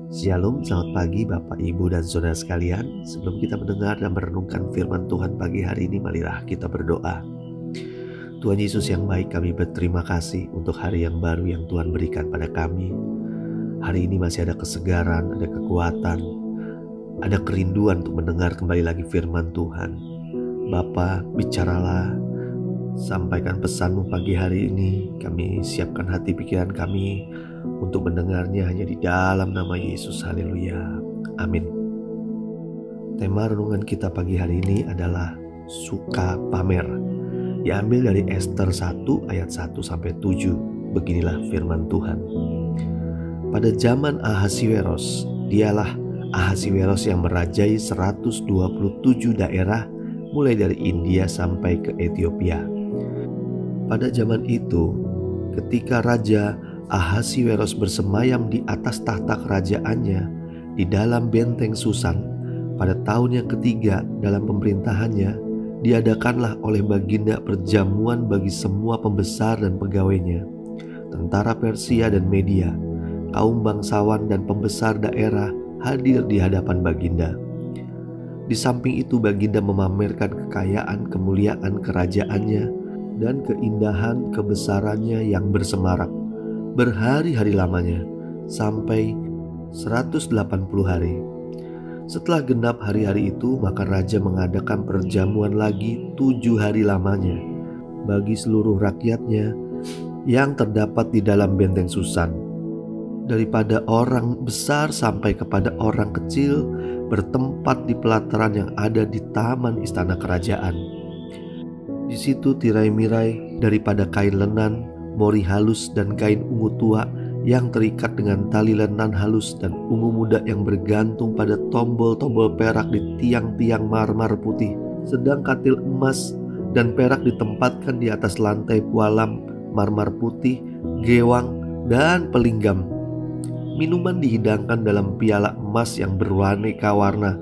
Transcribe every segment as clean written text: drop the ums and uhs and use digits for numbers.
Shalom, selamat pagi Bapak, Ibu, dan Saudara sekalian. Sebelum kita mendengar dan merenungkan firman Tuhan pagi hari ini, marilah kita berdoa. Tuhan Yesus yang baik, kami berterima kasih untuk hari yang baru yang Tuhan berikan pada kami. Hari ini masih ada kesegaran, ada kekuatan, ada kerinduan untuk mendengar kembali lagi firman Tuhan. Bapa, bicaralah, sampaikan pesan-Mu pagi hari ini. Kami siapkan hati pikiran kami untuk mendengarnya hanya di dalam nama Yesus. Haleluya. Amin. Tema renungan kita pagi hari ini adalah suka pamer. Diambil dari Ester 1 ayat 1-7. Beginilah firman Tuhan. Pada zaman Ahasiweros, dialah Ahasiweros yang merajai 127 daerah mulai dari India sampai ke Ethiopia. Pada zaman itu, ketika Raja Ahasiweros bersemayam di atas tahta kerajaannya di dalam benteng Susan, pada tahun yang ketiga dalam pemerintahannya, diadakanlah oleh Baginda perjamuan bagi semua pembesar dan pegawainya, tentara Persia dan Media, kaum bangsawan dan pembesar daerah hadir di hadapan Baginda. Di samping itu Baginda memamerkan kekayaan kemuliaan kerajaannya dan keindahan kebesarannya yang bersemarak berhari-hari lamanya, sampai 180 hari. Setelah genap hari-hari itu, maka Raja mengadakan perjamuan lagi 7 hari lamanya bagi seluruh rakyatnya yang terdapat di dalam benteng Susan, daripada orang besar sampai kepada orang kecil, bertempat di pelataran yang ada di taman istana kerajaan. Di situ tirai-mirai daripada kain lenan, mori halus dan kain ungu tua yang terikat dengan tali lenan halus dan ungu muda yang bergantung pada tombol-tombol perak di tiang-tiang marmer putih. Sedang katil emas dan perak ditempatkan di atas lantai pualam marmer putih, gewang dan pelinggam. Minuman dihidangkan dalam piala emas yang berwaneka warna,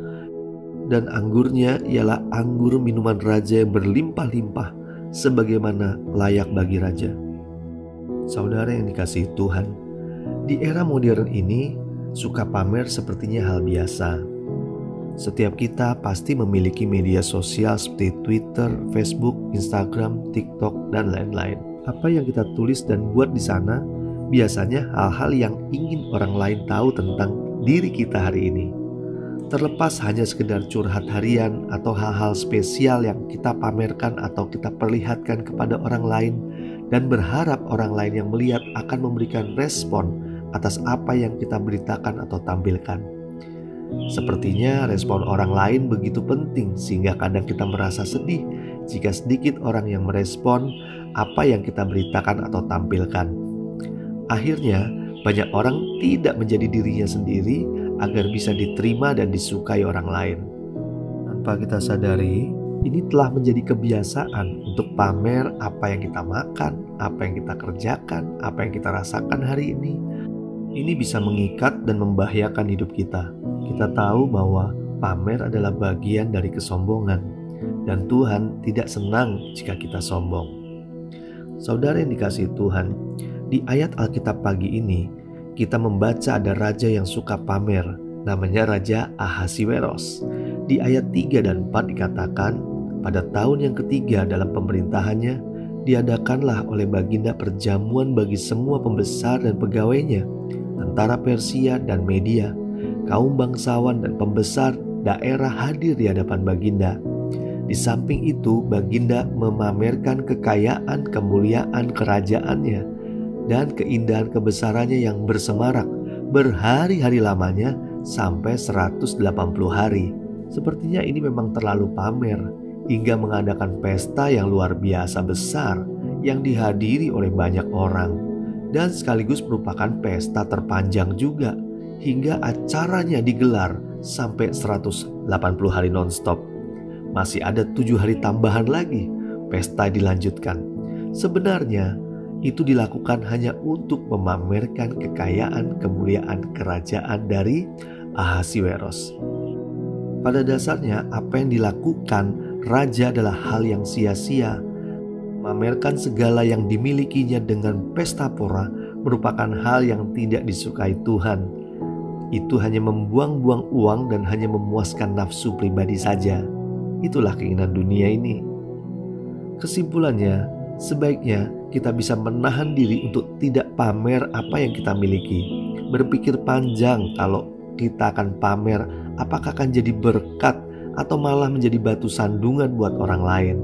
dan anggurnya ialah anggur minuman raja yang berlimpah-limpah sebagaimana layak bagi raja. Saudara yang dikasihi Tuhan, di era modern ini, suka pamer sepertinya hal biasa. Setiap kita pasti memiliki media sosial seperti Twitter, Facebook, Instagram, TikTok, dan lain-lain. Apa yang kita tulis dan buat di sana biasanya hal-hal yang ingin orang lain tahu tentang diri kita hari ini. Terlepas hanya sekedar curhat harian atau hal-hal spesial yang kita pamerkan atau kita perlihatkan kepada orang lain, dan berharap orang lain yang melihat akan memberikan respon atas apa yang kita beritakan atau tampilkan. Sepertinya respon orang lain begitu penting sehingga kadang kita merasa sedih jika sedikit orang yang merespon apa yang kita beritakan atau tampilkan. Akhirnya banyak orang tidak menjadi dirinya sendiri agar bisa diterima dan disukai orang lain. Tanpa kita sadari, ini telah menjadi kebiasaan untuk pamer apa yang kita makan, apa yang kita kerjakan, apa yang kita rasakan hari ini. Ini bisa mengikat dan membahayakan hidup kita. Kita tahu bahwa pamer adalah bagian dari kesombongan, dan Tuhan tidak senang jika kita sombong. Saudara yang dikasihi Tuhan, di ayat Alkitab pagi ini, kita membaca ada raja yang suka pamer, namanya Raja Ahasiweros. Di ayat 3 dan 4 dikatakan, pada tahun yang ketiga dalam pemerintahannya, diadakanlah oleh Baginda perjamuan bagi semua pembesar dan pegawainya, tentara Persia dan Media, kaum bangsawan dan pembesar daerah hadir di hadapan Baginda. Di samping itu, Baginda memamerkan kekayaan kemuliaan kerajaannya dan keindahan kebesarannya yang bersemarak berhari-hari lamanya sampai 180 hari. Sepertinya ini memang terlalu pamer, hingga mengadakan pesta yang luar biasa besar yang dihadiri oleh banyak orang, dan sekaligus merupakan pesta terpanjang juga, hingga acaranya digelar sampai 180 hari nonstop. Masih ada 7 hari tambahan lagi, pesta dilanjutkan. Sebenarnya itu dilakukan hanya untuk memamerkan kekayaan kemuliaan kerajaan dari Ahasiweros. Pada dasarnya apa yang dilakukan raja adalah hal yang sia-sia. Memamerkan segala yang dimilikinya dengan pesta pora merupakan hal yang tidak disukai Tuhan. itu hanya membuang-buang uang dan hanya memuaskan nafsu pribadi saja. Itulah keinginan dunia ini. Kesimpulannya, sebaiknya kita bisa menahan diri untuk tidak pamer apa yang kita miliki. Berpikir panjang kalau kita akan pamer, apakah akan jadi berkat atau malah menjadi batu sandungan buat orang lain.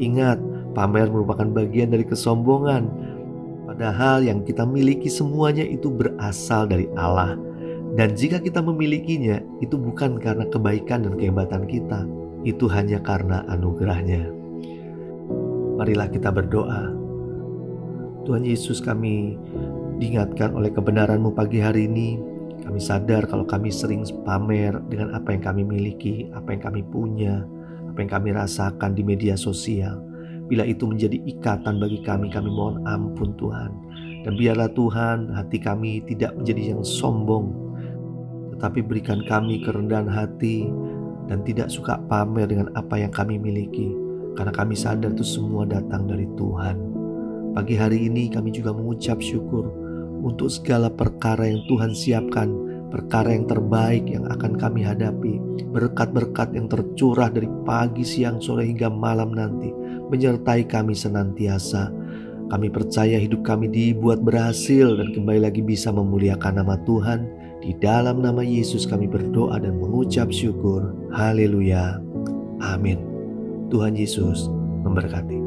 Ingat, pamer merupakan bagian dari kesombongan. Padahal yang kita miliki semuanya itu berasal dari Allah. Dan jika kita memilikinya, itu bukan karena kebaikan dan kehebatan kita. Itu hanya karena anugerahnya. Marilah kita berdoa. Tuhan Yesus, kami diingatkan oleh kebenaran-Mu pagi hari ini. Kami sadar kalau kami sering pamer dengan apa yang kami miliki, apa yang kami punya, apa yang kami rasakan di media sosial. Bila itu menjadi ikatan bagi kami mohon ampun Tuhan. Dan biarlah Tuhan, hati kami tidak menjadi yang sombong, tetapi berikan kami kerendahan hati dan tidak suka pamer dengan apa yang kami miliki. Karena kami sadar itu semua datang dari Tuhan. Pagi hari ini kami juga mengucap syukur untuk segala perkara yang Tuhan siapkan, perkara yang terbaik yang akan kami hadapi, berkat-berkat yang tercurah dari pagi, siang, sore hingga malam nanti, menyertai kami senantiasa. Kami percaya hidup kami dibuat berhasil dan kembali lagi bisa memuliakan nama Tuhan. Di dalam nama Yesus kami berdoa dan mengucap syukur. Haleluya. Amin. Tuhan Yesus memberkati.